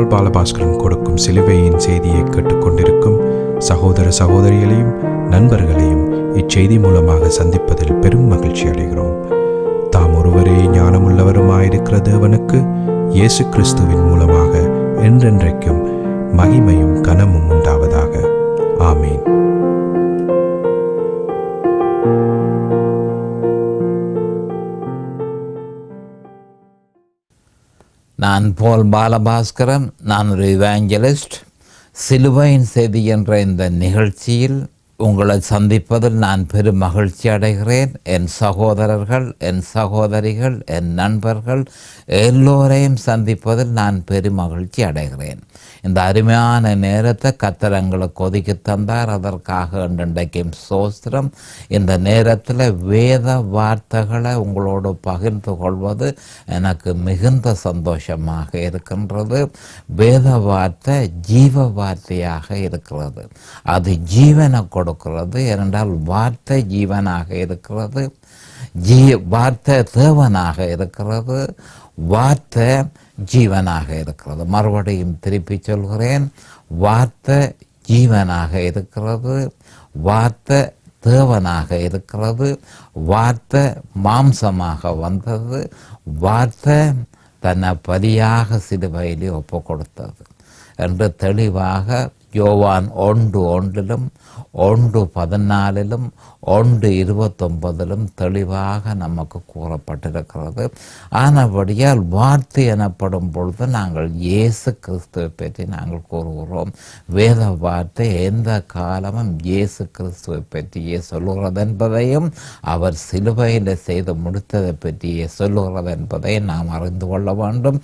பால் பாலபாஸ்கரன் கொடுக்கும் சிலுவையின் செய்தியை கேட்டுக்கொண்டிருக்கும் சகோதர சகோதரிகளையும் நண்பர்களையும் இச்செய்தி மூலமாக சந்திப்பதில் பெரும் மகிழ்ச்சி அடைகிறோம். தாம் ஒருவரே ஞானமுள்ளவருமாயிருக்கிற தேவனுக்கு இயேசு கிறிஸ்துவின் மூலமாக என்றென்றைக்கும் மகிமையும் கனமும் உண்டாவதாக. ஆமீன். நான் பால் பாலபாஸ்கரன். நான் ஒரு இவாஞ்சலிஸ்ட். சிலுவையின் செய்தி என்ற இந்த நிகழ்ச்சியில் உங்களை சந்திப்பதில் நான் பெரும் மகிழ்ச்சி அடைகிறேன். என் சகோதரர்கள், என் சகோதரிகள், என் நண்பர்கள் எல்லோரையும் சந்திப்பதில் நான் பெரும் மகிழ்ச்சி அடைகிறேன். இந்த அருமையான நேரத்தை கர்த்தர் எங்களுக்கு ஒதுக்கி தந்தார். அதற்காக இன்றைக்கும் சோஸ்திரம். இந்த நேரத்தில் வேத வார்த்தைகளை உங்களோடு பகிர்ந்து கொள்வது எனக்கு மிகுந்த சந்தோஷமாக இருக்கின்றது. வேத வார்த்தை ஜீவ வார்த்தையாக இருக்கிறது. அது ஜீவனை கொடுக்கிறது. ஏனென்றால் வார்த்தை ஜீவனாக இருக்கிறது. வார்த்தை தேவனாக இருக்கிறது. வார்த்தை ஜீவனாக இருக்கிறது. மறுபடியும் திருப்பி சொல்கிறேன், வார்த்தை ஜீவனாக இருக்கிறது. வார்த்தை தேவனாக இருக்கிறது. வார்த்தை மாம்சமாக வந்தது. வார்த்தை தன்னை பலியாக சிலுவையிலே ஒப்பு கொடுத்தது என்று தெளிவாக யோவான் 1:1, 1:14, 1:29 தெளிவாக நமக்கு கூறப்பட்டிருக்கிறது. ஆனபடியால் வார்த்தை எனப்படும் பொழுது நாங்கள் இயேசு கிறிஸ்துவை பற்றி நாங்கள் கூறுகிறோம். வேத வார்த்தை எந்த காலமும் இயேசு கிறிஸ்துவை பற்றியே சொல்லுகிறது என்பதையும் அவர் சிலுவையில் செய்து முடித்ததை பற்றியே சொல்லுகிறது என்பதை நாம் அறிந்து கொள்ள வேண்டும்.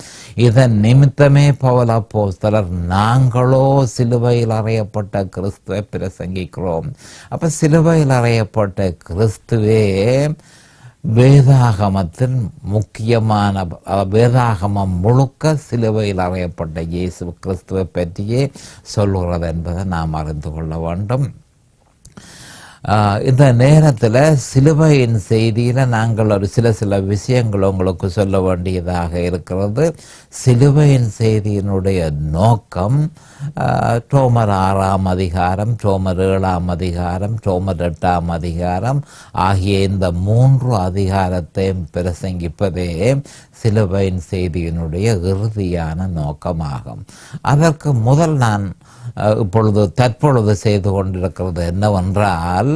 இதன் நிமித்தமே பவுல் அப்போஸ்தலர் நாங்களோ சிலுவையில் அறையப்பட்ட கிறிஸ்துவை பிரசங்கிக்கிறோம். அப்ப சிலுவையில் அறையப்பட்ட கிறிஸ்துவே வேதாகமத்தின் முக்கியமான, வேதாகமம் முழுக்க சிலுவையில் அறையப்பட்ட இயேசு கிறிஸ்துவை பற்றியே சொல்லுகிறது என்பதை நாம் அறிந்து கொள்ள வேண்டும். இந்த நேரத்தில் சிலுவையின் செய்தியில் நாங்கள் ஒரு சில விஷயங்கள் உங்களுக்கு சொல்ல வேண்டியதாக இருக்கிறது. சிலுவையின் செய்தியினுடைய நோக்கம் ரோமர் 6ஆம் அதிகாரம், ரோமர் 7ஆம் அதிகாரம், ரோமர் 8ஆம் அதிகாரம் ஆகிய இந்த 3 அதிகாரத்தையும் பிரசங்கிப்பதே சிலுவையின் செய்தியினுடைய இறுதியான நோக்கமாகும். அதற்கு முதல் நான் தற்பொழுது செய்து கொண்டிருக்கிறது என்னவென்றால்,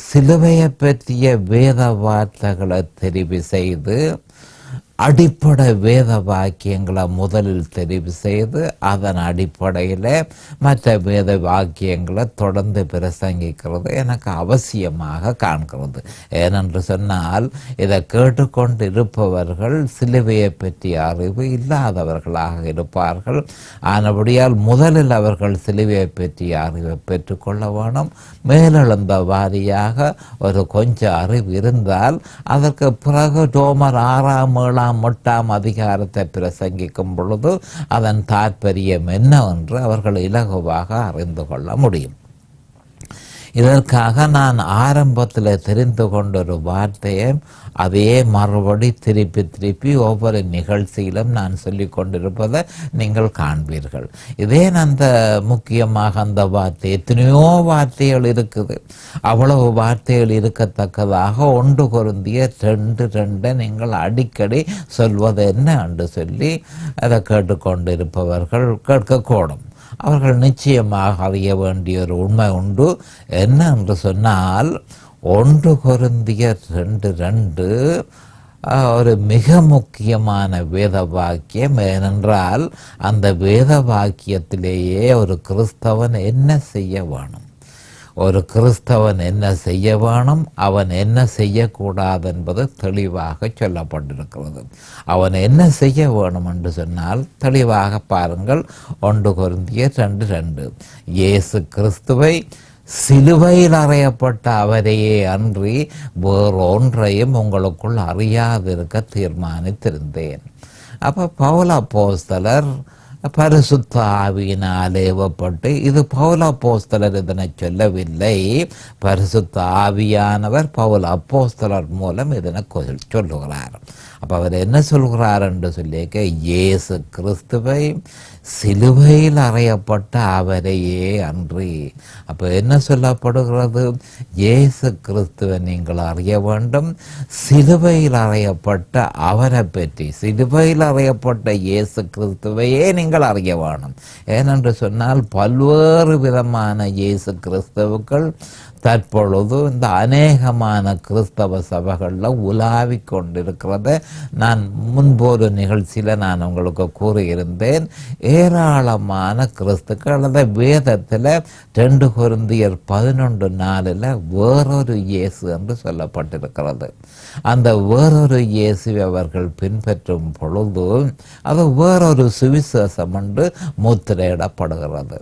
சிலுவையை பற்றிய வேத வார்த்தைகளை தெரிவு செய்து அடிப்படை வேத வாக்கியங்களை முதலில் தெரிவு செய்து அதன் அடிப்படையில் மற்ற வேத வாக்கியங்களை தொடர்ந்து பிரசங்கிக்கிறது எனக்கு அவசியமாக காண்கிறது. ஏனென்று சொன்னால், இதை கேட்டுக்கொண்டு இருப்பவர்கள் சிலுவையை பற்றிய அறிவு இல்லாதவர்களாக இருப்பார்கள். ஆனபடியால் முதலில் அவர்கள் சிலுவையை பற்றிய அறிவை பெற்றுக்கொள்ள வேணும். மேலெழுந்த வாரியாக ஒரு கொஞ்சம் அறிவு இருந்தால் அதற்கு பிறகு ரோமர் 6ஆம் 7ஆம் 8ஆம் அதிகாரத்தை பிரசங்கிக்கும் பொழுது அதன் தாற்பயம் என்னவென்று அவர்கள் இலகுவாக அறிந்து கொள்ள முடியும். இதற்காக நான் ஆரம்பத்தில் தெரிந்து கொண்ட ஒரு வார்த்தையை அதையே மறுபடி திருப்பி ஒவ்வொரு நிகழ்ச்சியிலும் நான் சொல்லி கொண்டிருப்பதை நீங்கள் காண்பீர்கள். இதே அந்த முக்கியமாக அந்த வார்த்தை, எத்தனையோ வார்த்தைகள் இருக்குது. அவ்வளவு வார்த்தைகள் இருக்கத்தக்கதாக 1 கொரிந்தியர் 2:2 நீங்கள் அடிக்கடி சொல்வது என்ன என்று சொல்லி அதை கேட்டுக்கொண்டிருப்பவர்கள் கேட்கக்கூடும். அவர்கள் நிச்சயமாக அறிய வேண்டிய ஒரு உண்மை உண்டு. என்ன என்று சொன்னால், 1 கொரிந்தியர் 2:2 ஒரு மிக முக்கியமான வேத வாக்கியம். ஏனென்றால் அந்த வேத வாக்கியத்திலேயே ஒரு கிறிஸ்தவன் என்ன செய்ய வேணும், ஒரு கிறிஸ்தவன் என்ன செய்ய வேணும், அவன் என்ன செய்யக்கூடாது என்பது தெளிவாக சொல்லப்பட்டிருக்கிறது. அவன் என்ன செய்ய வேணும் என்று சொன்னால் தெளிவாக பாருங்கள். 1 கொரிந்தியர் 2:2 இயேசு கிறிஸ்துவை சிலுவையில் அறையப்பட்ட அவரையே அன்றி வேறொன்றையும் உங்களுக்குள் அறியாதிருக்க தீர்மானித்திருந்தேன். அப்போ பவுல் அப்போஸ்தலர் பரிசுத்த ஆவியினால் ஏவப்பட்டு, இது பவுல் அப்போஸ்தலர் இதனை சொல்லவில்லை, பரிசுத்த ஆவியானவர் பவுல் அப்போஸ்தலர் மூலம் இதனை சொல்லுகிறார். அப்போ அவர் என்ன சொல்கிறார் என்று சொல்லியிருக்க, இயேசு கிறிஸ்துவை சிலுவையில் அறையப்பட்ட அவரையே அன்றி. அப்போ என்ன சொல்லப்படுகிறது? இயேசு கிறிஸ்துவை நீங்கள் அறிய வேண்டும், சிலுவையில் அறையப்பட்ட அவரை பற்றி, சிலுவையில் அறையப்பட்ட இயேசு கிறிஸ்துவையே நீங்கள் அறிய வேண்டும். ஏனென்று சொன்னால் பல்வேறு விதமான இயேசு கிறிஸ்துவுக்கள் தற்பொழுது இந்த அநேகமான கிறிஸ்தவ சபைகளில் உலாவிக் கொண்டிருக்கிறத நான் முன்பொரு நிகழ்ச்சியில் நான் உங்களுக்கு கூறியிருந்தேன். ஏராளமான கிறிஸ்துக்கள் அல்லது வேதத்தில் 2 கொரிந்தியர் 11:4 வேறொரு இயேசு என்று சொல்லப்பட்டிருக்கிறது. அந்த வேறொரு இயேசுவை அவர்கள் பின்பற்றும் பொழுது அது வேறொரு சுவிசேஷம் என்று முத்திரையிடப்படுகிறது.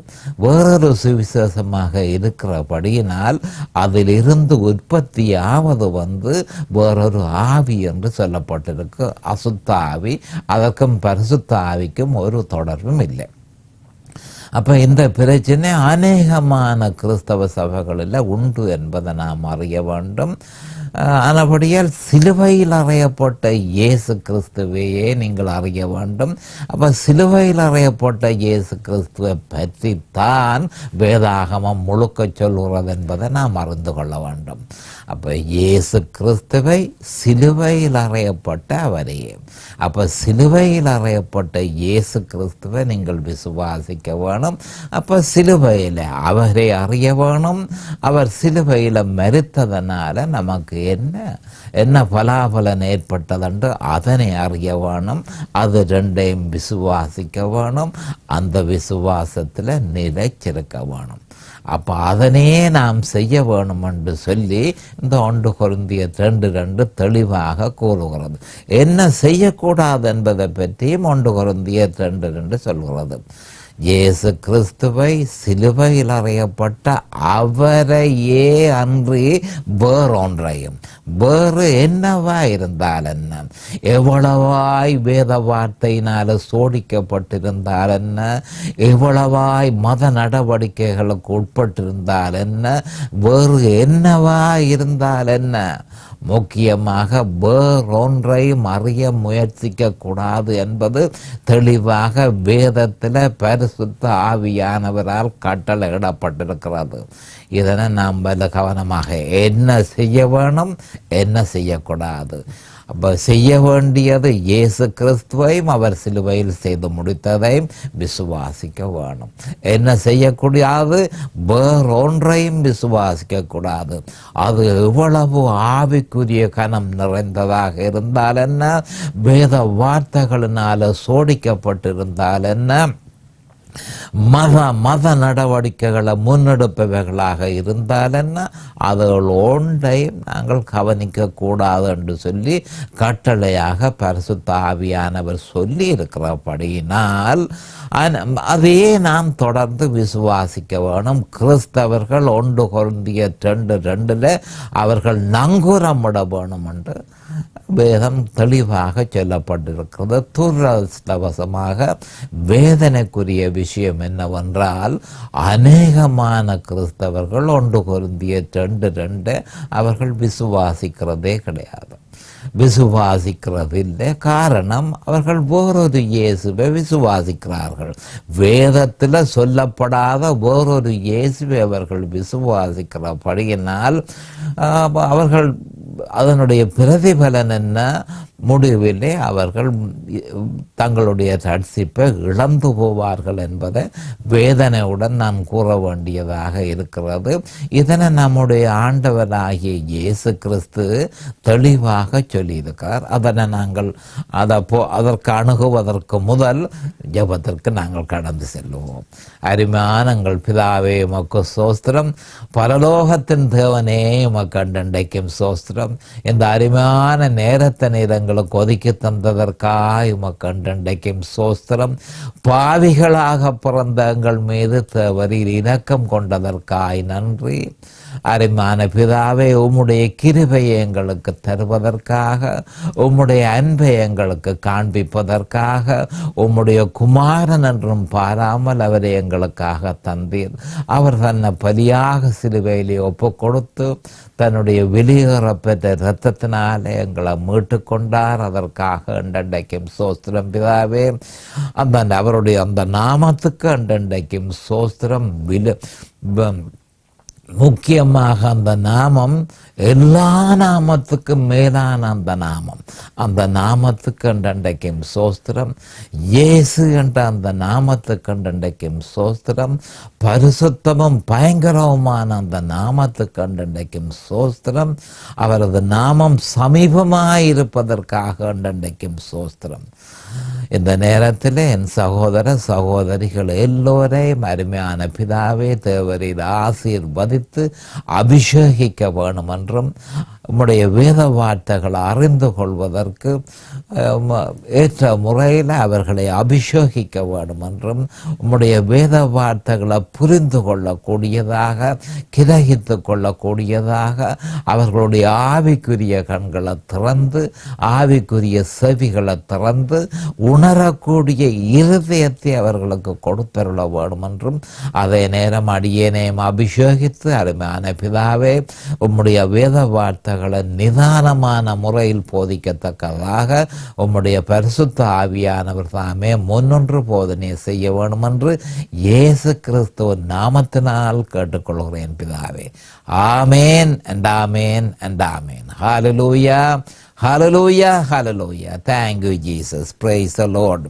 வேறொரு சுவிசேஷமாக இருக்கிறபடியினால் அதிலிருந்து உற்பத்தியாவது வேறொரு ஆவி என்று சொல்லப்பட்டிருக்கு. அசுத்த ஆவி. அதற்கும் பரிசுத்த ஆவிக்கும் ஒரு தொடர்பும் இல்லை. அப்போ இந்த பிரச்சனை அநேகமான கிறிஸ்தவ சபைகளில் உண்டு என்பதை நாம் அறிய வேண்டும். ஆனபடியால் சிலுவையில் அறையப்பட்ட இயேசு கிறிஸ்துவையே நீங்கள் அறிய வேண்டும். அப்போ சிலுவையில் அறையப்பட்ட இயேசு கிறிஸ்துவை பற்றித்தான் வேதாகமம் முழுக்க சொல்கிறது என்பதை நாம் அறிந்து கொள்ள வேண்டும். அப்போ இயேசு கிறிஸ்துவை சிலுவையில் அறையப்பட்ட அவரையே. அப்போ சிலுவையில் அறையப்பட்ட இயேசு கிறிஸ்துவை நீங்கள் விசுவாசிக்க வேணும். அப்போ சிலுவையில் அவரை அறிய வேணும். அவர் சிலுவையில் மரித்ததனால நமக்கு என்ன பலாபலன் ஏற்பட்டதென்று அதனை அறிய வேணும். அது ரெண்டையும் விசுவாசிக்க வேணும். அந்த விசுவாசத்தில் நிலைச்சிருக்க வேணும். அப்போ அதனே நாம் செய்ய வேணும் என்று சொல்லி இந்த 1 கொரிந்தியர் 2:2 தெளிவாக கூறுகிறது. என்ன செய்யக்கூடாது என்பதை பற்றியும் 1 கொரிந்தியர் 2:2 சொல்கிறது. இயேசு கிறிஸ்துவை சிலுவையில் அறையப்பட்ட அவரையே அன்றி வேறொன்றையும், வேறு என்னவா இருந்தால் என்ன, எவ்வளவாய் வேத வார்த்தையினால சோடிக்கப்பட்டிருந்தால் என்ன, எவ்வளவாய் மத நடவடிக்கைகளுக்கு உட்பட்டிருந்தால் என்ன, வேறு என்னவா இருந்தால் என்ன, முக்கியமாக வேறொன்றையும் அறிய முயற்சிக்க கூடாது என்பது தெளிவாக வேதத்தில் பரிசுத்த ஆவியானவரால் கட்டளையிடப்பட்டிருக்கிறது. இதனை நாம் கவனமாக என்ன செய்ய வேணும், என்ன செய்யக்கூடாது. அப்போ செய்ய வேண்டியது இயேசு கிறிஸ்துவையும் அவர் சிலுவையில் செய்து முடித்ததையும் விசுவாசிக்க வேணும். என்ன செய்யக்கூடாது? வேறொன்றையும் விசுவாசிக்க கூடாது. அது எவ்வளவு ஆவிக்குரிய கனம் நிறைந்ததாக இருந்தால் என்ன, வேத வார்த்தைகளினால சோடிக்கப்பட்டிருந்தால் என்ன, மத நடவடிக்கைகளை முன்னெடுப்பவைகளாக இருந்தால் என்ன, அதுகள் ஒன்றையும் நாங்கள் கவனிக்க கூடாது என்று சொல்லி கட்டளையாக பரிசுத்த ஆவியானவர் சொல்லி இருக்கிறபடியினால் அதையே நாம் தொடர்ந்து விசுவாசிக்க வேணும். கிறிஸ்தவர்கள் 1 கொரிந்தியர் 2:2 அவர்கள் நங்கூரமிட வேணும் என்று வேதம் தெளிவாக சொல்லப்பட்டிருக்கிறது. துரதிர்ஷ்டவசமாக வேதனைக்குரிய விஷயம் என்னவென்றால், அநேகமான கிறிஸ்தவர்கள் 1 கொரிந்தியர் 2:2 அவர்கள் விசுவாசிக்கிறதே கிடையாது. விசுவாசிக்கிறதில்லை. காரணம், அவர்கள் வேறொரு இயேசுவை விசுவாசிக்கிறார்கள். வேதத்தில் சொல்லப்படாத வேறொரு இயேசுவை அவர்கள் விசுவாசிக்கிறபடியினால் அவர்கள் அதனுடைய பிரதிபலன் என்ன, முடிவிலே அவர்கள் தங்களுடைய ரட்சிப்பை இழந்து போவார்கள் என்பதை வேதனையுடன் நான் கூற வேண்டியதாக இருக்கிறது. இதனை நம்முடைய ஆண்டவராகிய இயேசு கிறிஸ்து தெளிவாக சொல்லியிருக்கிறார். அதனை நாங்கள் அதற்கு அணுகுவதற்கு முதல் ஜெபத்திற்கு நாங்கள் கடந்து செல்லுவோம். அருமையான எங்கள் பிதாவே, உமக்கு சோஸ்திரம். பரலோகத்தின் தேவனே, உமக்கு அண்டண்டைக்கும் சோஸ்திரம். இந்த அருமையான நேரத்தை நீரங்கள் ஒதுக்கி தந்ததற்காய் உமக்கு அண்டண்டைக்கும் சோஸ்திரம். பாவிகளாக பிறந்த எங்கள் மீது தேவரீர் இரக்கம் கொண்டதற்காய் நன்றி. அருமையான பிதாவே, உம்முடைய கிருபையை எங்களுக்கு தருவதற்காக, உம்முடைய அன்பை எங்களுக்கு காண்பிப்பதற்காக, உம்முடைய குமாரன் என்றும் பாராமல் அவரை எங்களுக்காக தந்தீர். அவர் தன்னை பலியாக சிலுவையிலே ஒப்பு கொடுத்து தன்னுடைய வெளியேறப்பெற்ற இரத்தத்தினாலே எங்களை மீட்டு கொண்டார். அதற்காக அண்டண்டைக்கும் சோஸ்திரம் பிதாவே. அவருடைய அந்த நாமத்துக்கு அண்டண்டைக்கும் சோஸ்திரம். முக்கியமாக அந்த நாமம் எல்லா நாமத்துக்கும் மேலான அந்த நாமத்துக்கு அண்டண்டைக்கும் சோஸ்திரம். இயேசு என்ற அந்த நாமத்துக்கு அண்டண்டைக்கும் சோஸ்திரம். பரிசுத்தமும் பயங்கரவுமான அந்த நாமத்துக்கு அண்டண்டைக்கும் சோஸ்திரம். அவரது நாமம் சமீபமாயிருப்பதற்காக அண்டண்டைக்கும் சோஸ்திரம். இந்த நேரத்தில் என் சகோதர சகோதரிகள் எல்லோரையும் அருமையான பிதாவே தேவரீர் ஆசீர்வதித்து அபிஷேகிக்க வேணும் என்றும், உம்முடைய வேத வார்த்தைகளை அறிந்து கொள்வதற்கு ஏற்ற முறையில் அவர்களை அபிஷேகிக்க வேண்டும் என்றும், உம்முடைய வேத வார்த்தைகளை புரிந்து கொள்ளக்கூடியதாக, கிரகித்து கொள்ளக்கூடியதாக அவர்களுடைய ஆவிக்குரிய கண்களை திறந்து, ஆவிக்குரிய செவிகளை திறந்து உணரக்கூடிய இருதயத்தை அவர்களுக்கு கொடுத்தருள வேண்டும் என்றும், அதே நேரம் அடியேனையும் அபிஷேகித்து அருமையான பிதாவே உம்முடைய வேத வார்த்தைகளை நிதானமான முறையில் போதிக்கத்தக்கதாக உம்முடைய பரிசுத்த ஆவியானவர் தாமே முன்னொன்று போதனை செய்ய வேண்டும் என்று இயேசு கிறிஸ்துவின் நாமத்தினால் கேட்டுக்கொள்கிறேன் பிதாவே. ஆமேன் and amen and amen. Hallelujah, hallelujah, hallelujah. Thank you Jesus. Praise the Lord.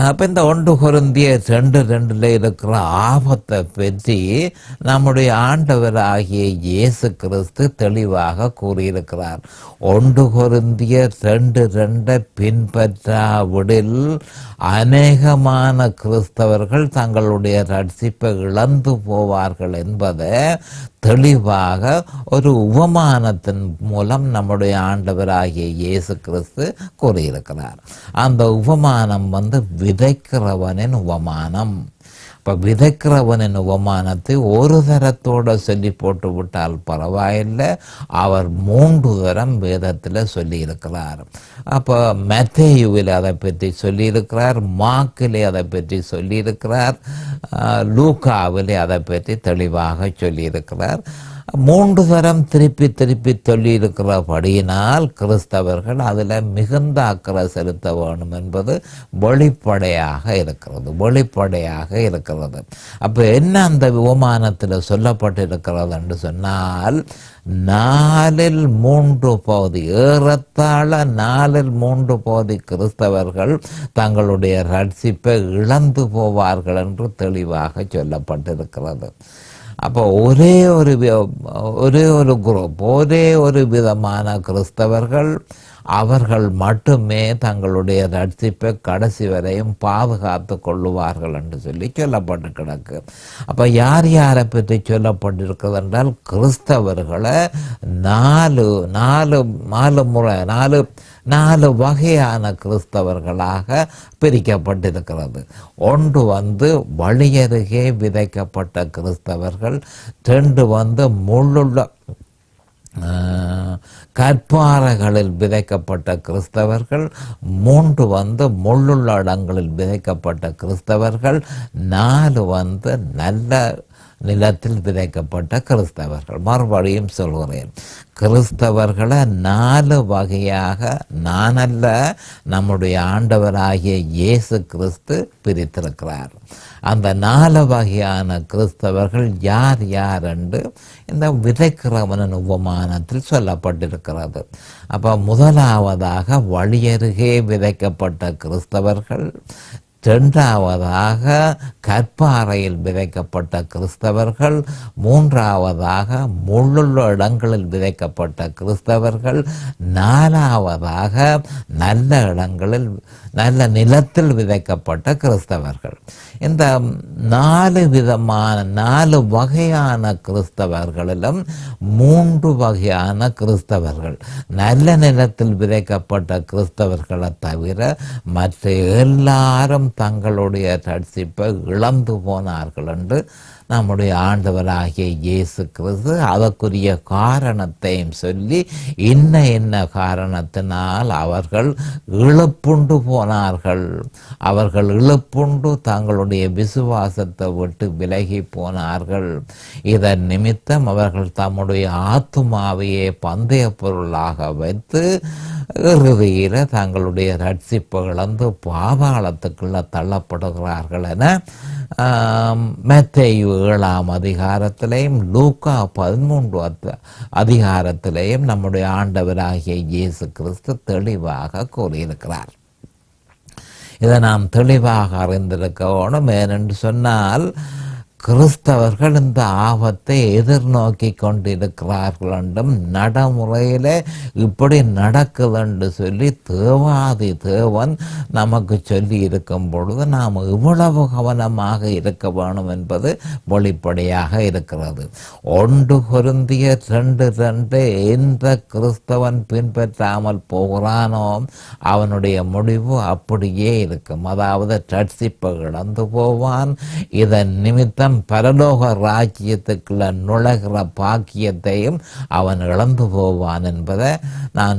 அப்போ இந்த 1 கொரிந்தியர் 2:2 இருக்கிற ஆபத்தை பற்றி நம்முடைய ஆண்டவராகிய இயேசு கிறிஸ்து தெளிவாக கூறியிருக்கிறார். 1 கொரிந்தியர் 2:2 பின்பற்றாவிடில் அநேகமான கிறிஸ்தவர்கள் தங்களுடைய ரட்சிப்பை இழந்து போவார்கள் என்பதை தெளிவாக ஒரு உபமானத்தின் மூலம் நம்முடைய ஆண்டவராகிய இயேசு கிறிஸ்து கூறியிருக்கிறார். அந்த உபமானம் விதைக்கிறவனின் உபமானம். இப்போ விதைக்கிறவனின் உபமானத்தை ஒரு தரத்தோடு சொல்லி போட்டு விட்டால் பரவாயில்லை, அவர் 3 தரம் வேதத்தில் சொல்லியிருக்கிறார். அப்போ மத்தேயுவில் அதை பற்றி சொல்லியிருக்கிறார், மார்க்கிலே அதை பற்றி சொல்லியிருக்கிறார், லூக்காவிலே அதை பற்றி தெளிவாக சொல்லியிருக்கிறார். 3 தரம் திருப்பி திருப்பி சொல்லியிருக்கிறபடியினால் கிறிஸ்தவர்கள் அதில் மிகுந்த அக்கறை செலுத்த வேண்டும் என்பது வெளிப்படையாக இருக்கிறது. அப்போ என்ன அந்த உபமானத்தில் சொல்லப்பட்டிருக்கிறது என்று சொன்னால், 3 பகுதி, ஏறத்தாழ 3 பகுதி கிறிஸ்தவர்கள் தங்களுடைய ரட்சிப்பை இழந்து போவார்கள் என்று தெளிவாக சொல்லப்பட்டிருக்கிறது. அப்போ ஒரே ஒரு குரூப், ஒரே ஒரு விதமான கிறிஸ்தவர்கள், அவர்கள் மட்டுமே தங்களுடைய ரட்சிப்பை கடைசி வரையும் பாதுகாத்து கொள்ளுவார்கள் என்று சொல்லப்பட்டு கிடக்கு. அப்போ யார் யாரை பற்றி சொல்லப்பட்டிருக்கிறது என்றால், கிறிஸ்தவர்களை 4 வகையான கிறிஸ்தவர்களாக பிரிக்கப்பட்டிருக்கிறது. 1 வழியருகே விதைக்கப்பட்ட கிறிஸ்தவர்கள், 2 முள்ளுள்ள கற்பாறைகளில் விதைக்கப்பட்ட கிறிஸ்தவர்கள், 3 முள்ளுள்ள இடங்களில் விதைக்கப்பட்ட கிறிஸ்தவர்கள், 4 நல்ல நிலத்தில் விதைக்கப்பட்ட கிறிஸ்தவர்கள். மறுபடியும் சொல்கிறேன், கிறிஸ்தவர்களை 4 வகையாக நானல்ல, நம்முடைய ஆண்டவராகிய இயேசு கிறிஸ்து பிரித்திருக்கிறார். அந்த 4 வகையான கிறிஸ்தவர்கள் யார் என்று இந்த விதைக்கிறவனின் உபமானத்தில் சொல்லப்பட்டிருக்கிறது. அப்போ முதலாவதாக வழியருகே விதைக்கப்பட்ட கிறிஸ்தவர்கள், 2வதாக கற்பாறையில் விதைக்கப்பட்ட கிறிஸ்தவர்கள், 3வதாக முள்ளுள்ள இடங்களில் விதைக்கப்பட்ட கிறிஸ்தவர்கள், 4வதாக நல்ல இடங்களில் நல்ல நிலத்தில் விதைக்கப்பட்ட கிறிஸ்தவர்கள். இந்த 4 வகையான கிறிஸ்தவர்களிலும் 3 வகையான கிறிஸ்தவர்கள், நல்ல நிலத்தில் விதைக்கப்பட்ட கிறிஸ்தவர்களை தவிர மற்ற எல்லாரும் தங்களுடைய ரட்சிப்பை இழந்து போனார்கள் என்று நம்முடைய ஆண்டவராகிய இயேசு கிறிஸ்து அதற்குரிய காரணத்தையும் சொல்லி இன்ன காரணத்தினால் அவர்கள் இழப்புண்டு போனார்கள், அவர்கள் இழப்புண்டு தங்களுடைய விசுவாசத்தை விட்டு விலகி போனார்கள். இதன் நிமித்தம் அவர்கள் தம்முடைய ஆத்துமாவையே பந்தய பொருளாக வைத்து இறுதியில் தங்களுடைய ரட்சிப்பை இழந்து பாதாளத்துக்குள்ள தள்ளப்படுகிறார்கள் என மத்தேயு 7 அதிகாரத்திலேயும் லூக்கா 13 அதிகாரத்திலேயும் நம்முடைய ஆண்டவராகிய இயேசு கிறிஸ்து தெளிவாக கூறியிருக்கிறார். இதை நாம் தெளிவாக அறிந்திருக்க வேணும். ஏனென்று சொன்னால் கிறிஸ்தவர்கள் இந்த ஆபத்தை எதிர்நோக்கி கொண்டிருக்கிறார்கள் என்றும் நடைமுறையில் இப்படி நடக்குது என்று சொல்லி தேவாதி தேவன் நமக்கு சொல்லி இருக்கும் பொழுது நாம் இவ்வளவு கவனமாக இருக்க வேணும் என்பது வெளிப்படையாக இருக்கிறது. 1 கொரிந்தியர் 2:2 எந்த கிறிஸ்தவன் பின்பற்றாமல் போகிறானோ அவனுடைய முடிவு அப்படியே இருக்கும். அதாவது ரட்சிப்பை இழந்து போவான். இதன் நிமித்தம் பரலோக ராஜ்யத்துக்குள்ள நுழைகிற பாக்கியத்தையும் அவன் இழந்து போவான் என்பதை நான்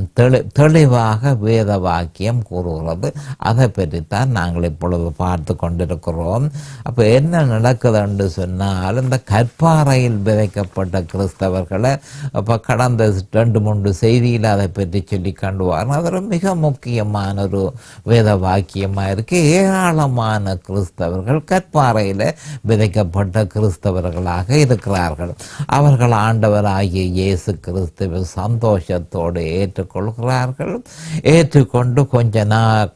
தெளிவாக வேத வாக்கியம் கூறுகிறது. அதை பற்றித்தான் நாங்கள் இப்பொழுது பார்த்து கொண்டிருக்கிறோம். அப்போ என்ன நடக்குது என்று சொன்னால், இந்த கற்பாறையில் விதைக்கப்பட்ட கிறிஸ்தவர்களை இப்போ கடந்த 2-3 செய்தியில் அதை பற்றி சொல்லி கண்டுவார். அது ஒரு மிக முக்கியமான ஒரு வேத வாக்கியமாக இருக்கு. ஏராளமான கிறிஸ்தவர்கள் கற்பாறையில் விதைக்கப்பட்ட கிறிஸ்தவர்களாக இருக்கிறார்கள். அவர்கள் ஆண்டவராகிய இயேசு கிறிஸ்துவை சந்தோஷத்தோடு ஏற்றுக்கொள்கிறார்கள். ஏற்றுக்கொண்டு கொஞ்ச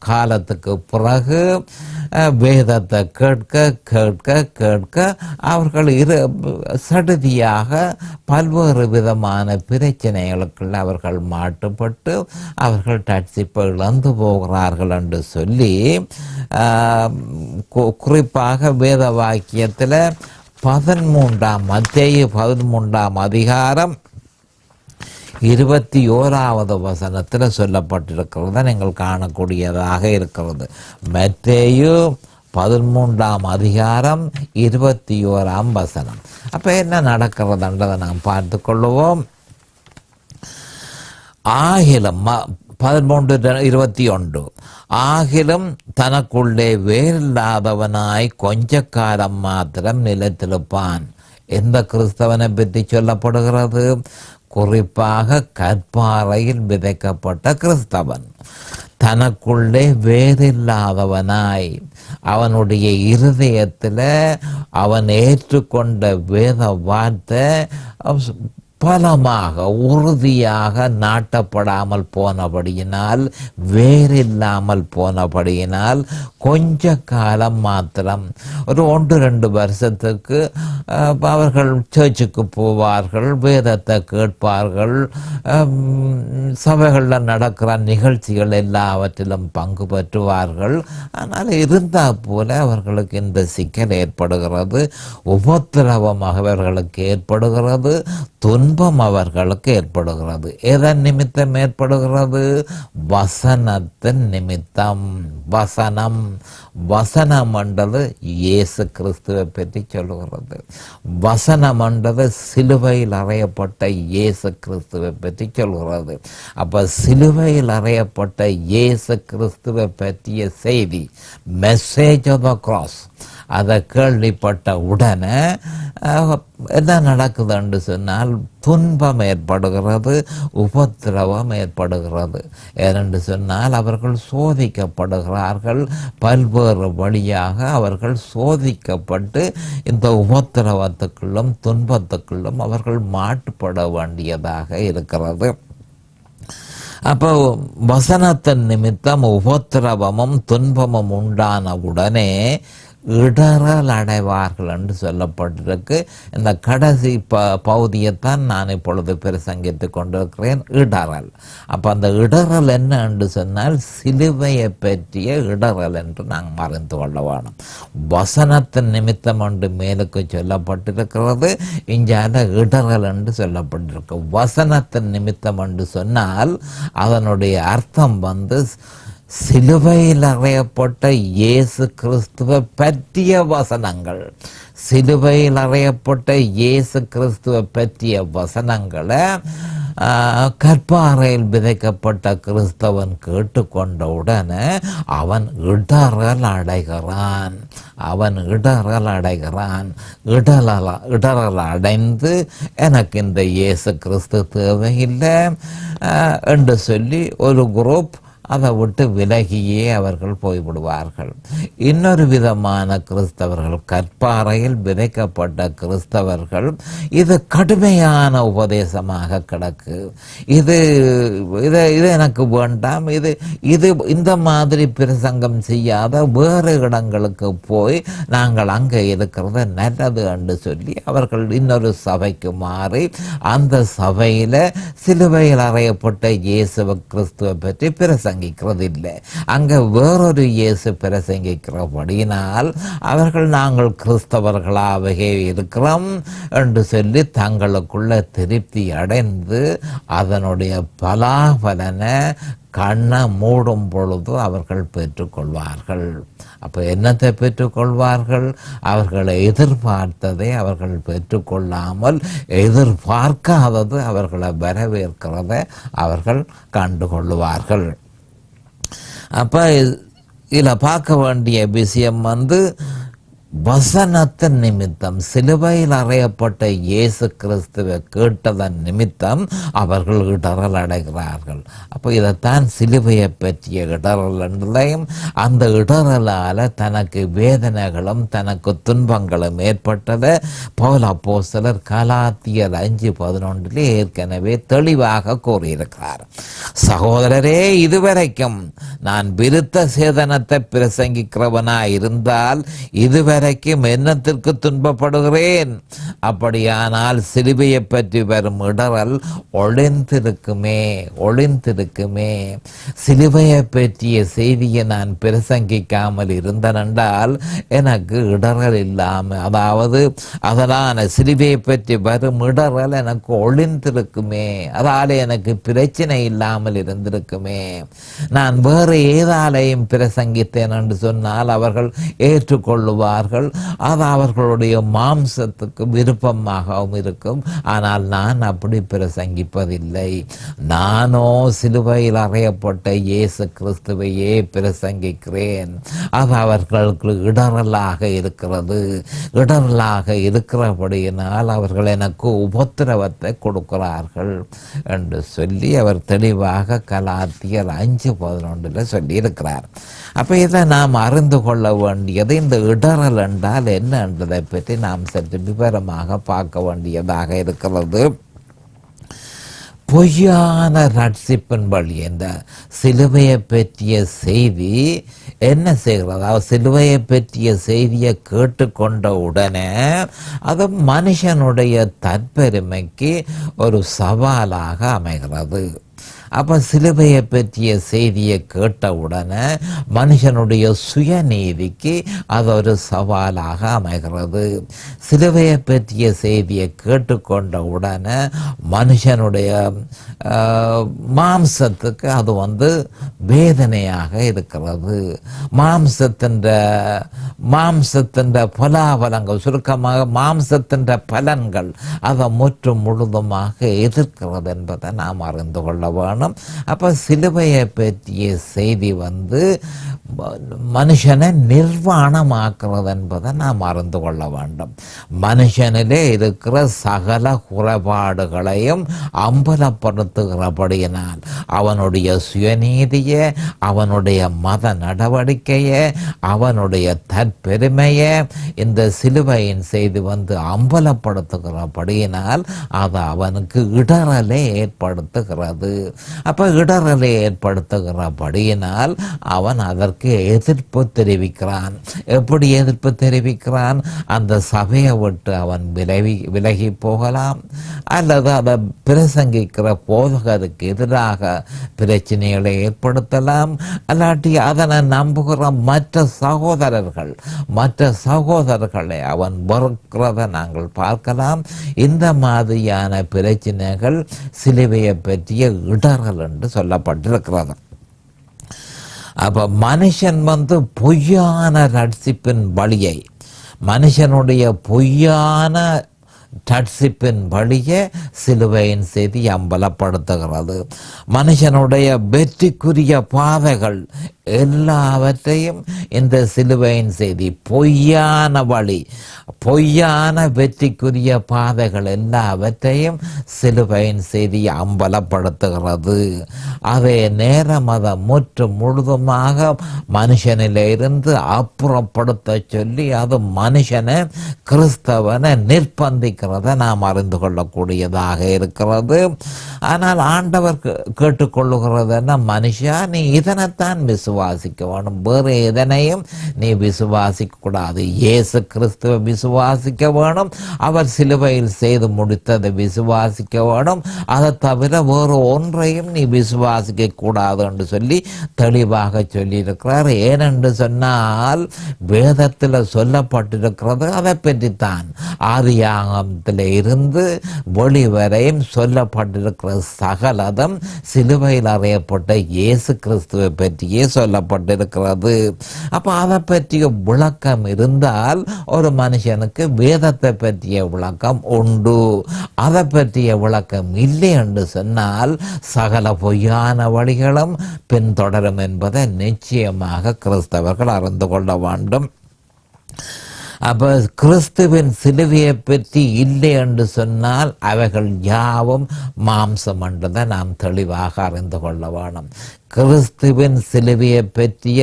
காலத்துக்கு பிறகு வேதத்தை கேட்க கேட்க கேட்க அவர்கள் சடுதியாக பல்வேறு விதமான பிரச்சனைகளுக்குள்ள அவர்கள் மாட்டுப்பட்டு அவர்கள் ரட்சிப்பை இழந்து போகிறார்கள் என்று சொல்லி குறிப்பாக வேத வாக்கியத்தில் 13 மத்தேயு 13 அதிகாரம் 21வது வசனத்தில் சொல்லப்பட்டிருக்கிறத நீங்கள் காணக்கூடியதாக இருக்கிறது. மத்தேயு 13 அதிகாரம் 21 வசனம். அப்போ என்ன நடக்கிறதுன்றதை நாம் பார்த்து கொள்ளுவோம். ஆகிலும் 13:21 ஆகிலும் தனக்குள்ளே வேறில்லாதவனாய் கொஞ்ச காலம் மாத்திரம் நிலைத்திருப்பான். எந்த கிறிஸ்தவனை பற்றி சொல்லப்படுகிறது? குறிப்பாக கற்பாறையில் விதைக்கப்பட்ட கிறிஸ்தவன். தனக்குள்ளே வேறில்லாதவனாய் அவனுடைய இருதயத்தில் அவன் ஏற்றுக்கொண்ட வேத வார்த்தை பலமாக உறுதியாக நாட்டப்படாமல் போனபடியினால், வேறில்லாமல் போனபடியினால் கொஞ்ச காலம் மாத்திரம் ஒரு 1-2 வருஷத்துக்கு அவர்கள் சர்ச்சுக்கு போவார்கள், வேதத்தை கேட்பார்கள், சபைகளில் நடக்கிற நிகழ்ச்சிகள் எல்லாவற்றிலும் பங்கு பெற்றுவார்கள். ஆனால் இருந்தால் போல அவர்களுக்கு இந்த சிக்கல் ஏற்படுகிறது, உபத்திரவம் அவர்களுக்கு ஏற்படுகிறது, துன்பம் அவர்களுக்கு ஏற்படுகிறது. எதன் நிமித்தம் ஏற்படுகிறது? வசனத்தின் நிமித்தம். வசனம் என்றது இயேசு கிறிஸ்துவை பற்றி சொல்லுகிறது. வசனம் என்றது சிலுவையில் அறையப்பட்ட இயேசு கிறிஸ்துவை பற்றி சொல்கிறது. அப்ப சிலுவையில் அறையப்பட்ட இயேசு கிறிஸ்துவை பற்றிய செய்தி, மெசேஜ் ஆஃப் த கிராஸ், அதை கேள்விப்பட்ட உடனே என்ன நடக்குது என்று சொன்னால் துன்பம் ஏற்படுகிறது, உபத்திரவம் ஏற்படுகிறது. ஏனென்று சொன்னால் அவர்கள் சோதிக்கப்படுகிறார்கள். பல்வேறு வழியாக அவர்கள் சோதிக்கப்பட்டு இந்த உபத்திரவத்துக்குள்ளும் துன்பத்துக்குள்ளும் அவர்கள் மாட்டுப்பட வேண்டியதாக இருக்கிறது. அப்போ வசனத்தின் நிமித்தம் உபத்திரவமும் துன்பமும் உண்டான உடனே இடறல் அடைவார்கள் என்று சொல்லப்பட்டிருக்கு. இந்த கடைசி பகுதியைத்தான் நான் இப்பொழுது பிரசங்கித்து கொண்டிருக்கிறேன், இடறல். அப்போ அந்த இடறல் என்ன என்று சொன்னால் சிலுவையை பற்றிய இடறல் என்று நாங்கள் அறிந்து கொள்ள வேணும். வசனத்தின் நிமித்தம் என்று மேலுக்கு சொல்லப்பட்டிருக்கிறது, இங்கால இடறல் என்று சொல்லப்பட்டிருக்கு. வசனத்தின் நிமித்தம் என்று சொன்னால் அதனுடைய அர்த்தம் சிலுவையில் அறையப்பட்ட இயேசு கிறிஸ்துவை பற்றிய வசனங்கள், சிலுவையில் அறையப்பட்ட இயேசு கிறிஸ்துவை பற்றிய வசனங்களை கற்பாறையில் விதைக்கப்பட்ட கிறிஸ்தவன் கேட்டுக்கொண்டவுடனே அவன் இடறல் அடைகிறான். இடறல் அடைந்து எனக்கு இந்த இயேசு கிறிஸ்து தேவையில்லை என்று சொல்லி ஒரு குரூப் அதை விட்டு விலகியே அவர்கள் போய்விடுவார்கள். இன்னொரு விதமான கிறிஸ்தவர்கள், கற்பாறையில் விதைக்கப்பட்ட கிறிஸ்தவர்கள், இது கடுமையான உபதேசமாக கிடக்கு, இது எனக்கு வேண்டாம், இது இந்த மாதிரி பிரசங்கம் செய்யாத வேறு இடங்களுக்கு போய் நாங்கள் அங்கே இருக்கிறது நல்லது என்று சொல்லி அவர்கள் இன்னொரு சபைக்கு மாறி அந்த சபையில் சிலுவையில் அறையப்பட்ட இயேசு கிறிஸ்துவை பற்றி பிரசங்கிக்கிறதில்லை. அங்க வேறொரு இயேசு பிரசங்கிக்கிறபடியினால் அவர்கள் நாங்கள் கிறிஸ்தவர்களாகவே இருக்கிறோம் என்று சொல்லி தங்களுக்குள்ள திருப்தி அடைந்து அதனுடைய பலாபலனை கண்ணை மூடும் பொழுது அவர்கள் பெற்றுக்கொள்வார்கள். அப்போ என்னத்தை பெற்றுக்கொள்வார்கள்? அவர்களை எதிர்பார்த்ததை அவர்கள் பெற்றுக்கொள்ளாமல் எதிர்பார்க்காதது அவர்களை வரவேற்கிறதை அவர்கள் கண்டுகொள்வார்கள். அப்போ இதில் பார்க்க வேண்டிய விஷயம் வசனத்தின் நிமித்தம், சிலுவையில் அறையப்பட்ட இயேசு கிறிஸ்துவை கேட்டதன் நிமித்தம் அவர்கள் இடறல் அடைகிறார்கள். அப்போ இதைத்தான் சிலுவையை பற்றிய இடறல் என்றையும், அந்த இடறலால் தனக்கு வேதனைகளும் தனக்கு துன்பங்களும் ஏற்பட்டதை பவுல் அப்போஸ்தலர் கலாத்தியர் 5:11 ஏற்கனவே தெளிவாக கூறியிருக்கிறார். சகோதரரே, இதுவரைக்கும் நான் விருத்த சேதனத்தை பிரசங்கிக்கிறவனாய் இருந்தால் இதுவரைக்கும் என்னத்திற்கு துன்பப்படுகிறேன்? அப்படியானால் சிலுவையை பற்றி வரும் இடறல் ஒளிந்திருக்குமே. சிலுவையை பற்றிய செய்தியை நான் பிரசங்கிக்காமல் இருந்தனென்றால் எனக்கு இடறல் இல்லாமல், அதாவது அதனால சிலுவையை பற்றி வரும் இடறல் எனக்கு ஒளிந்திருக்குமே, அதால எனக்கு பிரச்சனை இல்லாமல் இருந்திருக்குமே. நான் வேறு ஏதாலையும் பிரசங்கித்தேன் என்று சொன்னால் அவர்கள் ஏற்றுக்கொள்ளுவார்கள். அது அவர்களுடைய மாம்சத்துக்கு விருப்பமாகவும் இருக்கும். ஆனால் நான் அப்படி பிரசங்கிப்பதில்லை. நானோ சிலுவையில் அறையப்பட்ட இயேசு கிறிஸ்துவையே பிரசங்கிக்கிறேன். அது அவர்களுக்கு இடறலாக இருக்கிறபடியினால் அவர்கள் எனக்கு உபத்திரவத்தை கொடுக்கிறார்கள் என்று சொல்லி அவர் தெளிவாக கலாத்தியர் 5:11 சொல்லி இருக்கிறார். அப்போ இதை நாம் அறிந்து கொள்ள வேண்டியது, இந்த இடறல் என்றால் என்ன என்றதை பற்றி நாம் சற்று விவரமாக பார்க்க வேண்டியதாக இருக்கிறது. பொய்யான ரட்சிப்பின் வழி இந்த சிலுவையை பற்றிய செய்தி என்ன செய்கிறது? அதாவது சிலுவையை பற்றிய செய்தியை கேட்டுக்கொண்ட உடனே அது மனுஷனுடைய தற்பெருமைக்கு ஒரு சவாலாக அமைகிறது. அப்போ சிலுவையை பற்றிய செய்தியை கேட்டவுடனே மனுஷனுடைய சுயநீதிக்கு அது ஒரு சவாலாக அமைகிறது. சிலுவையை பற்றிய செய்தியை கேட்டுக்கொண்ட உடனே மனுஷனுடைய மாம்சத்துக்கு அது வேதனையாக இருக்கிறது. மாம்சத்தின் பலாபலங்கள், சுருக்கமாக மாம்சத்தின் பலன்கள் அதை முற்றும் முழுதுமாக எதிர்க்கிறது என்பதை நாம் அறிந்து கொள்ள வேணும். அப்ப சிலுவையை பற்றிய செய்தி மனுஷனை நிர்வாணமாக்குறது என்பதை நாம் அறிந்து கொள்ள வேண்டும். மனுஷனிலே இருக்கிற சகல குறைபாடுகளையும் அம்பலப்படுத்துகிறபடியினால் அவனுடைய சுயநீதியை, அவனுடைய மத நடவடிக்கையை, அவனுடைய தற்பெருமையை இந்த சிலுவையின் செய்தி அம்பலப்படுத்துகிறபடியினால் அது அவனுக்கு இடறலை ஏற்படுத்துகிறது. அப்ப இடறலை ஏற்படுத்துகிறபடியினால் அவன் அதற்கு எதிர்ப்பு தெரிவிக்கிறான். எப்படி எதிர்ப்பு தெரிவிக்கிறான்? அந்த சபையை விட்டு அவன் விலகி போகலாம், அல்லது அதை பிரசங்கிக்கிற போதகருக்கு எதிராக பிரச்சனைகளை ஏற்படுத்தலாம், அல்லாட்டி அதனை நம்புகிற மற்ற சகோதரர்களை அவன் வெறுக்கிறத நாங்கள் பார்க்கலாம். இந்த மாதிரியான பிரச்சனைகள் சிலுவையை பற்றிய இடறல் என்று சொல்லப்பட்டிருக்கிறது. அப்போ மனுஷன் பொய்யான ரட்சிப்பின் வழியை, மனுஷனுடைய பொய்யான ரட்சிப்பின் வழியே சிலுவையின் செய்தி அம்பலப்படுத்துகிறது. மனுஷனுடைய வெற்றிக்குரிய பாதைகள் எல்லாவற்றையும் இந்த சிலுவையின் செய்தி, பொய்யான வழி, பொய்யான வெற்றிக்குரிய பாதைகள் எல்லாவற்றையும் சிலுவையின் செய்தி அம்பலப்படுத்துகிறது. அதே நேரம் அதை முழுதுமாக மனுஷனிலிருந்து அப்புறப்படுத்த சொல்லி அது மனுஷனை, கிறிஸ்தவனை நிர்பந்திக்கிறத நாம் அறிந்து கொள்ளக்கூடியதாக இருக்கிறது. ஆனால் ஆண்டவர் கேட்டுக்கொள்ளுகிறது என்ன, மனுஷா நீ இதனைத்தான் விசுவாசிக்க வேணும், வேறு எதனையும் நீ விசுவாசிக்க கூடாது. இயேசு கிறிஸ்துவை விசுவாசிக்க வேணும், அவர் சிலுவையில் செய்து முடித்ததை விசுவாசிக்க வேணும், அதை தவிர வேறு ஒன்றையும் நீ விசுவாசிக்க கூடாது என்று சொல்லி தெளிவாக சொல்லியிருக்கிறார். ஏனென்று சொன்னால் வேதத்தில் சொல்லப்பட்டிருக்கிறது அதை பற்றித்தான். ஆதியாகமத்தில் இருந்து வெளிவரையும் சொல்லப்பட்டிருக்கிற சகலதும் சிலுவையில் அறையப்பட்ட இயேசு கிறிஸ்துவை பற்றியே சொல்லப்பட்டிருக்கிறது. அப்போ அதை பற்றிய விளக்கம் இருந்தால் ஒரு மனுஷனுக்கு வேதத்தை பற்றிய விளக்கம் உண்டு. அதை பற்றிய விளக்கம் இல்லை என்று சொன்னால் சகல பொய்யான வழிகளும் பின்தொடரும் என்பதை நிச்சயமாக கிறிஸ்தவர்கள் அறிந்து கொள்ள வேண்டும். அப்போ கிறிஸ்துவின் சிலுவையை பற்றி இல்லை என்று சொன்னால் அவைகள் யாவும் மாம்சம் என்றதை நாம் தெளிவாக அறிந்து கொள்ள வேணும். கிறிஸ்துவின் சிலுவையை பற்றிய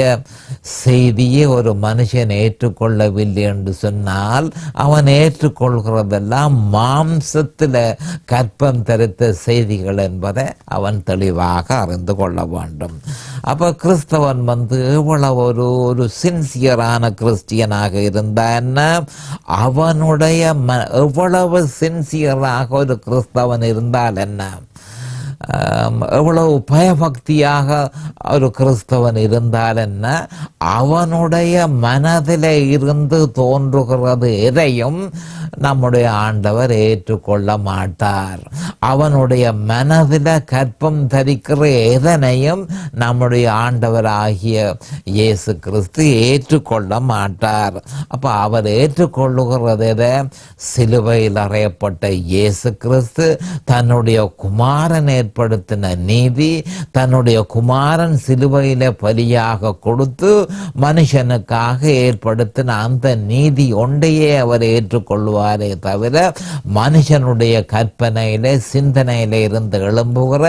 செய்தியை ஒரு மனுஷன் ஏற்றுக்கொள்ளவில்லை என்று சொன்னால் அவன் ஏற்றுக்கொள்கிறதெல்லாம் மாம்சத்தில் கற்பம் தரித்த செய்திகள் என்பதை அவன் தெளிவாக அறிந்து கொள்ள வேண்டும். அப்போ கிறிஸ்தவன் எவ்வளவு ஒரு சின்சியரான கிறிஸ்டியனாக இருந்தா என்ன, அவனுடைய எவ்வளவு சின்சியராக ஒரு கிறிஸ்தவன் இருந்தால் என்ன, எவ்வளவு பயபக்தியாக ஒரு கிறிஸ்தவன் இருந்தால் என்ன, அவனுடைய மனதில் இருந்து தோன்றுகிறது எதையும் நம்முடைய ஆண்டவர் ஏற்றுக்கொள்ள மாட்டார். அவனுடைய மனதில் கற்பம் தரிக்கிற எதனையும் நம்முடைய ஆண்டவர் ஆகிய இயேசு கிறிஸ்து ஏற்றுக்கொள்ள மாட்டார். அப்போ அவர் ஏற்றுக்கொள்ளுகிறது எதை, சிலுவையில் அறையப்பட்ட இயேசு கிறிஸ்து தன்னுடைய குமாரன் ஏற்படுத்தின நீதி, தன்னுடைய குமாரன் சிலுவையில பலியாக கொடுத்து மனுஷனுக்காக ஏற்படுத்தின அந்த நீதி ஒன்றையே அவர் ஏற்றுக்கொள்வாரே தவிர மனுஷனுடைய கற்பனையில சிந்தனையில இருந்து எழும்புகிற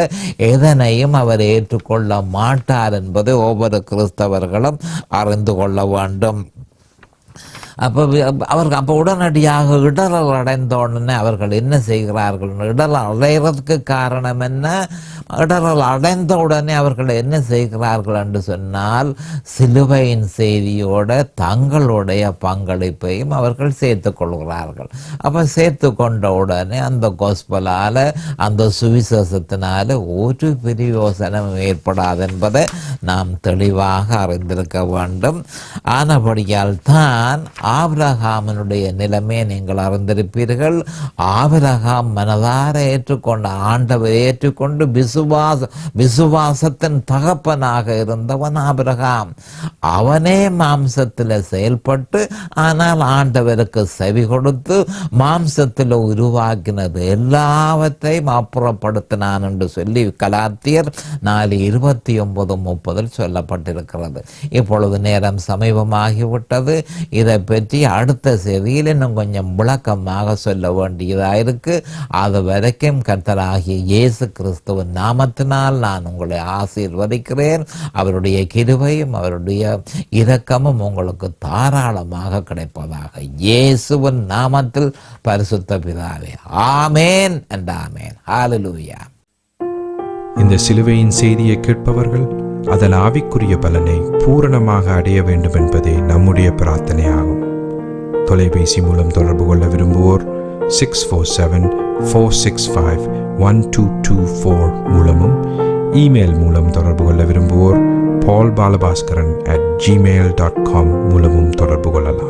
எதனையும் அவர் ஏற்றுக்கொள்ள மாட்டார் என்பதை ஒவ்வொரு கிறிஸ்தவர்களும் அறிந்து கொள்ள வேண்டும். அப்போ உடனடியாக இடரல் அடைந்த உடனே அவர்கள் என்ன செய்கிறார்கள், இடரல் அடைகிறதுக்கு காரணம் என்ன, இடரல் அடைந்த உடனே அவர்கள் என்ன செய்கிறார்கள் என்று சொன்னால் சிலுவையின் செய்தியோட தங்களுடைய பங்களிப்பையும் அவர்கள் சேர்த்து கொள்கிறார்கள். அப்போ சேர்த்து கொண்ட உடனே அந்த கோஸ்பலால், அந்த சுவிசேஷத்தினால ஒரு பிரயோசனம் ஏற்படாது என்பதை நாம் தெளிவாக அறிந்திருக்க வேண்டும். ஆனபடியால் தான் ஆபிரகாமினுடைய நிலைமையை நீங்கள் அறிந்திருப்பீர்கள். ஆபிரகாம் மனதார ஏற்றுக்கொண்ட ஆண்டவரை ஏற்றுக்கொண்டு விசுவாசத்தின் தகப்பனாக இருந்தவன் ஆபிரகாம். அவனே மாம்சத்தில் செயல்பட்டு ஆனால் ஆண்டவருக்கு செவி கொடுத்து மாம்சத்தில் உருவாக்கினது எல்லாவற்றையும் அப்புறப்படுத்தினான் என்று சொல்லி கலாத்தியர் 4:29-30 சொல்லப்பட்டிருக்கிறது. இப்பொழுது நேரம் சமீபமாகிவிட்டது. இதை பற்றி அடுத்த செய்தியில் இன்னும் கொஞ்சம் விளக்கமாக சொல்ல வேண்டியதாக இருக்கு. அது வரைக்கும் கர்த்தராகிய இயேசு கிறிஸ்துவின் நாமத்தினால் நான் உங்களை ஆசீர்வதிக்கிறேன். அவருடைய கிருபையும் அவருடைய இரக்கமும் உங்களுக்கு தாராளமாக கிடைப்பதாக இயேசுவின் நாமத்தில் பரிசுத்த பிதாவே, ஆமேன் and ஆமேன். ஹல்லேலூயா. இந்த சிலுவையின் செய்தியை கேட்பவர்கள் அதன் ஆவிக்குரிய பலனை பூரணமாக அடைய வேண்டும் என்பதே நம்முடைய பிரார்த்தனையாகும். தொலைபேசி மூலம் தொடர்பு கொள்ள விரும்புவோர் 647-465-1224 மூலமும், இமெயில் மூலம் தொடர்பு கொள்ள விரும்புவோர் paulbalabaskaran@gmail.com மூலமும் தொடர்பு கொள்ளலாம்.